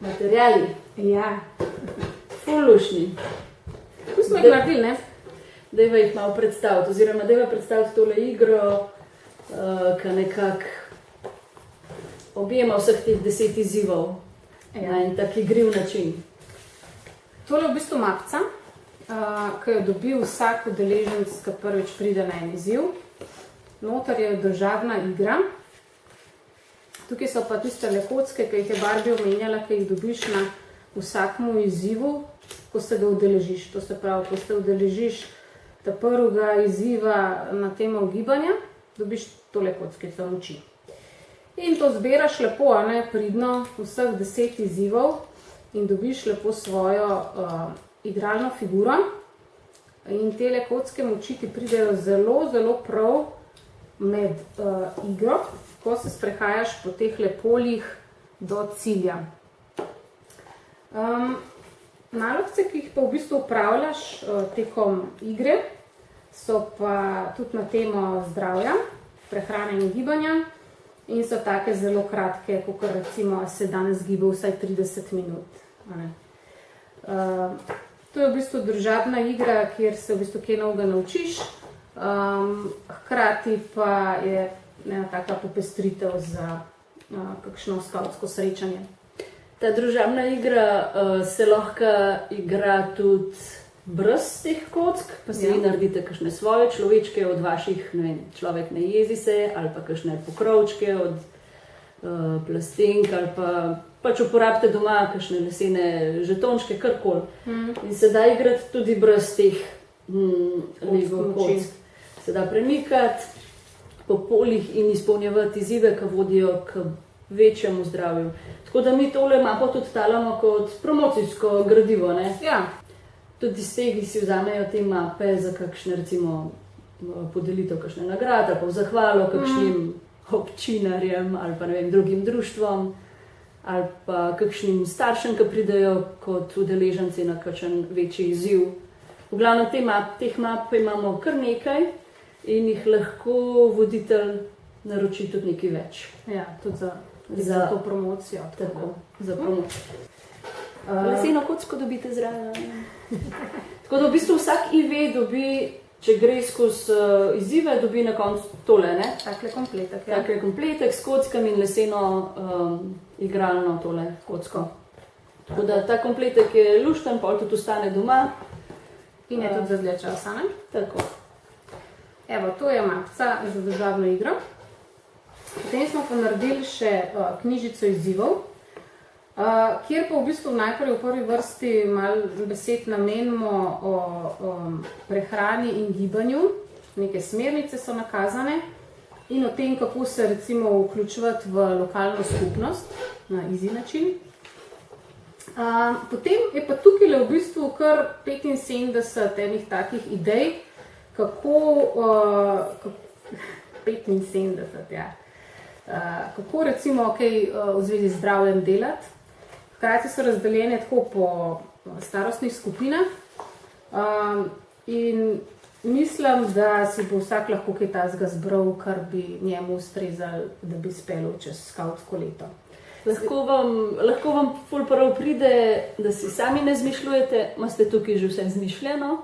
Materiali. Ja. Fulušni. Tu smo jih naredili, ne? Dajva jih malo predstaviti, oziroma dajva predstaviti tole igro, ki nekako objema vseh teh 10 izzivov na en tak igriv način. Tole je v bistvu mapca, ki jo dobi vsak udeleženec, ki prvič pride na en izziv. Noter je družabna igra. Tukaj so pa tiste kocke, ki jih je Barbie omenjala, ki jih dobiš na vsakmu izzivu, ko se ga udeležiš. To se pravi, ko se udeležiš ta prvega izziva na temo gibanja, dobiš tole kockico moči. In to zbiraš lepo, pridno vseh 10 izzivov in dobiš lepo svojo igralno figuro. In tele kocke moči ti pridejo zelo, zelo prav med igro, ko se sprehajaš po teh poljih do cilja. Nalogce, ki jih pa v bistvu upravljaš tekom igre, so pa tudi na temo zdravja, prehrane in gibanja in so take zelo kratke, kot recimo se danes giba vsaj 30 minut. To je v bistvu družabna igra, kjer se v bistvu kaj novega naučiš, hkrati pa je ena taka popestritev za kakšno skavtsko srečanje. Ta družabna igra se lahko igra tudi brez teh kock, pa si vi naredite kakšne svoje človečke od vaših, ne vem, človek ne jezi se, ali pa kakšne pokrovčke od plastenk, ali pa pač uporabite doma kakšne lesene žetončke, karkoli. In se da igrati tudi brez teh Lego kock. Se da premikati po poljih in izpolnjevati izzive, ki vodijo k večjemu zdravju. Tako da mi tole mapo tudi talamo kot promocijsko gradivo, ne? Ja. Tudi iz tega si vzamejo te mape za kakšne, recimo, podelitev kakšne nagrade, pa v zahvalo kakšnim občinarjem ali pa ne vem, drugim društvom ali pa kakšnim staršem, ki pridejo kot udeleženci na kakšen večji izziv. V glavnem teh map imamo kar nekaj in jih lahko voditelj naroči tudi nekaj več. Ja, tudi za to promocijo. Tako, za promocijo. Leseno kocko dobite zraven. Tako da v bistvu vsak IV dobi, če gre skozi izzive, dobi na koncu tole, ne? Takle kompletek, ja. Takle kompletek s kockami in leseno igralno tole kocko. Tako da ta kompletek je lušten, pol tudi ostane doma. In je tudi za dlje časa, ne? Tako. Evo, to je mapca za družabno igro. Potem smo pa naredili še knjižico izzivov, kjer pa v bistvu najprej v prvi vrsti malo besed namenimo o prehrani in gibanju. Neke smernice so nakazane in o tem, kako se recimo vključevati v lokalno skupnost na easy način. Potem je pa tukaj v bistvu kar 75 enih takih idej, kako 75, ja. Kako recimo v zvezi z zdravjem delati. Hkrati so razdeljene tako po starostnih skupinah in mislim, da si bo vsak lahko kaj tazga zbral, kar bi njemu ustrezalo, da bi speljal čez skavtsko leto. Lahko vam ful prav pride, da si sami ne zmišljujete, imate tukaj že vse zmišljeno,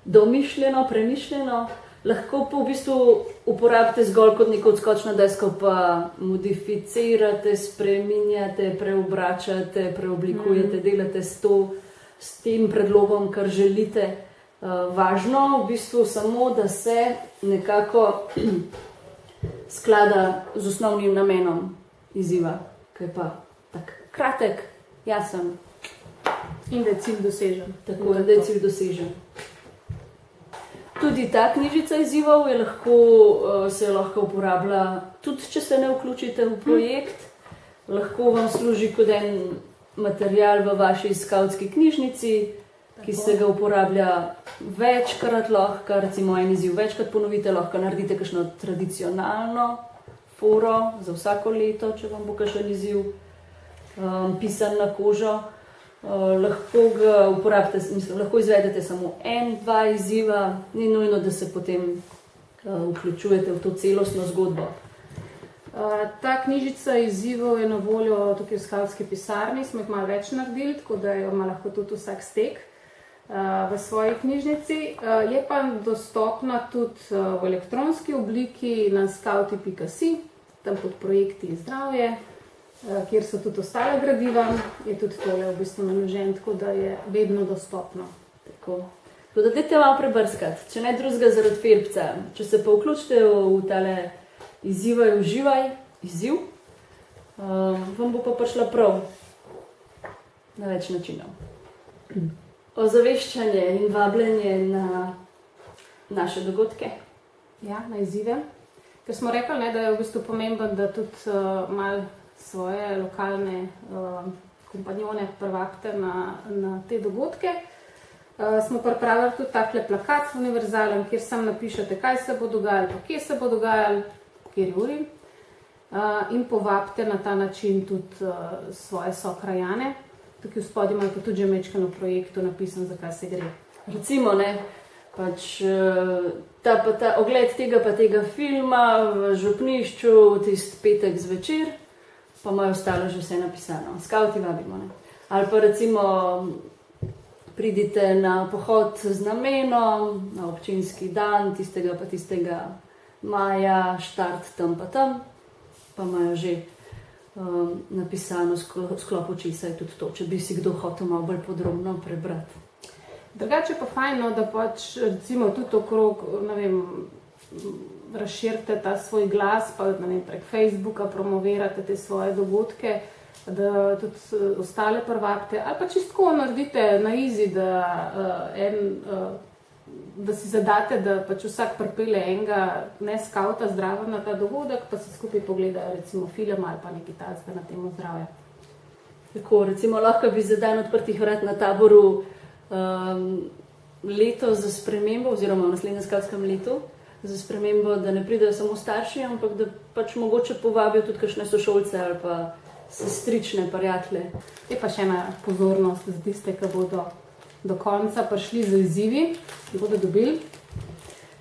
domišljeno, premišljeno. Lahko pa v bistvu uporabite zgolj kot neko odskočno desko, pa modificirate, spreminjate, preobračate, preoblikujete, delate s tem predlogom, kar želite. Važno v bistvu samo, da se nekako sklada z osnovnim namenom izziva, ki je pa tak kratek, jasen. In da je cilj dosežen. Tako, da je cilj dosežen. Tudi ta knjižica izzivov se lahko uporablja, tudi če se ne vključite v projekt, lahko vam služi kot en material v vaši skavtski knjižnici, ki se ga uporablja večkrat lahko, recimo en izziv večkrat ponovite, lahko naredite kakšno tradicionalno foro za vsako leto, če vam bo kakšen izziv pisan na kožo. Lahko ga uporabite, lahko izvedete samo 1-2 izziva, ni nujno, da se potem vključujete v to celostno zgodbo. Ta knjižica izzivov je na voljo tukaj v skavtski pisarni, smo jih malo več naredili, tako da jo ima lahko tudi vsak stek v svoji knjižnici. Je pa dostopna tudi v elektronski obliki na skauti.si, tam pod projekti zdravje, kjer so tudi ostale gradiva, je tudi tole v bistvu naložen, tako da je vedno dostopno. Tako da dajte malo prebrskati, če ne drugega zaradi Felpca. Če se pa vključite v tale izzivaj, uživaj, izziv, vam bo pa prišla prav na več načinov. Ozaveščanje in vabljenje na naše dogodke. Ja, na izzive. Ker smo rekli, ne, da je v bistvu pomemben, da tudi malo svoje lokalne kompanjone privabite na te dogodke. Smo pripravili tudi takle plakat univerzalen, kjer sam napišete, kaj se bo dogajalo, pa kje se bo dogajalo, po kateri uri. In povabite na ta način tudi svoje sokrajane. Tukaj v spodnji imajo pa tudi že mečkano projektu napisan, zakaj se gre. Recimo, ne, pač ogled tega pa tega filma v župnišču v tist petek zvečer, pa imajo ostalo že vse napisano. Skauti vabimo, ne. Ali pa recimo pridite na pohod z namenom, na občinski dan, tistega pa tistega maja, štart tam pa tam, pa imajo že napisano sklopu česa je tudi to, če bi si kdo hotel malo bolj podrobno prebrati. Drugače pa fajno, da pač recimo tudi okrog, ne vem, razširite ta svoj glas, pa ne vem, prek Facebooka promovirate te svoje dogodke, da tudi ostale privabite, ali pa čistko naredite na easy, da si zadate, da pač vsak pripelje enega ne skauta zdravo na ta dogodek, pa si skupaj pogledajo recimo film ali pa nekaj takega na temo zdravja. Tako, recimo lahko bi za dan odprtih vrat na taboru leto za spremembo, oziroma v naslednjem skautskem letu, za spremembo, da ne pridejo samo starši, ampak da pač mogoče povabijo tudi kakšne sošolce ali pa sestrične, prijatelje. Je pa še ena pozornost za tiste, ki bodo do konca prišli z izzivi, bodo dobili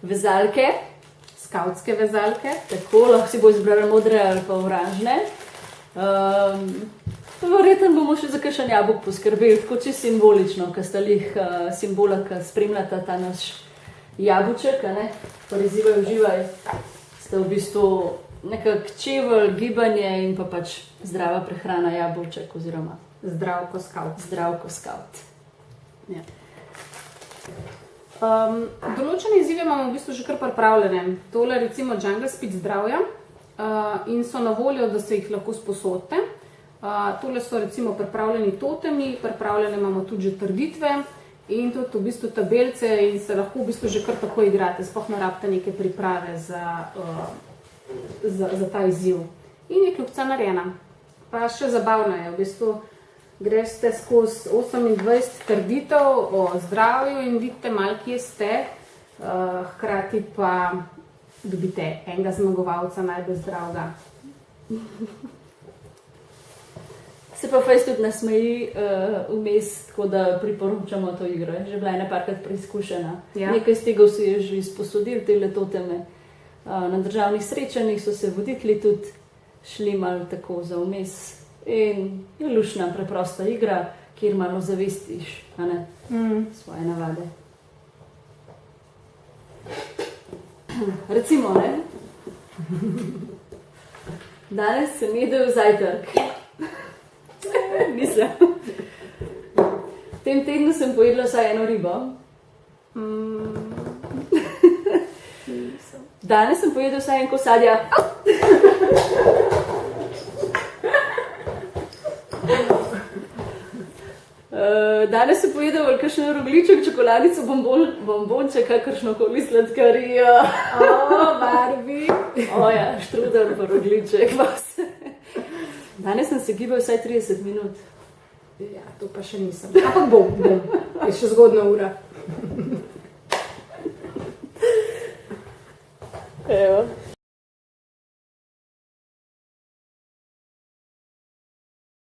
vezalke, skautske vezalke. Tako, lahko si bo izbrali modre ali pa oranžne. Verjetno bomo še za kakšen jabolk poskrbeli, tako čisto simbolično, ker sta lih simbola, ki spremljata ta naš jabolček, pa izzivaj, uživaj, sta v bistvu nekak čevelj, gibanje in pa pač zdrava prehrana jabolček oziroma zdravko skaut. Zdravko skaut. Ja. Določene izzive imamo v bistvu že kar pripravljene. Tole recimo Jungle Speed zdravja in so na voljo, da se jih lahko sposodite. Tole so recimo pripravljeni totemi, pripravljene imamo tudi že trditve in tudi v bistvu tabelce in se lahko v bistvu že kar tako igrate, sploh ne rabite neke priprave za ta izziv. In je kljubca narejena. Pa še zabavno je, v bistvu greste skozi 28 trditev o zdravju in vidite malo, kje ste, hkrati pa dobite enega zmagovalca najbolj zdravega. Se pa fejst tudi nasmeji vmes, tako da priporočamo to igro. Je že bila ena parkrat preizkušena. Ja. Nekaj z tega si je že izposodil, te letoteme. Na državnih srečanjih so se voditelji tudi šli malo tako za vmes. In je lušna, preprosta igra, kjer malo zavestiš svoje navade. Recimo, ne? Danes sem jedel zajtrk. Nisem. V tem tednu sem pojedla vsaj eno ribo. Danes sem pojedel vsaj en kos sadja. Danes sem pojedel kakšen rogljiček, čokoladico, bombonček, kakršnokoli sladkarijo. Barbi. Ja, štrudel pa rogljiček. Danes sem se gibal vsaj 30 minut. Ja, to pa še nisem. Ampak bom. Je še zgodna ura. Evo.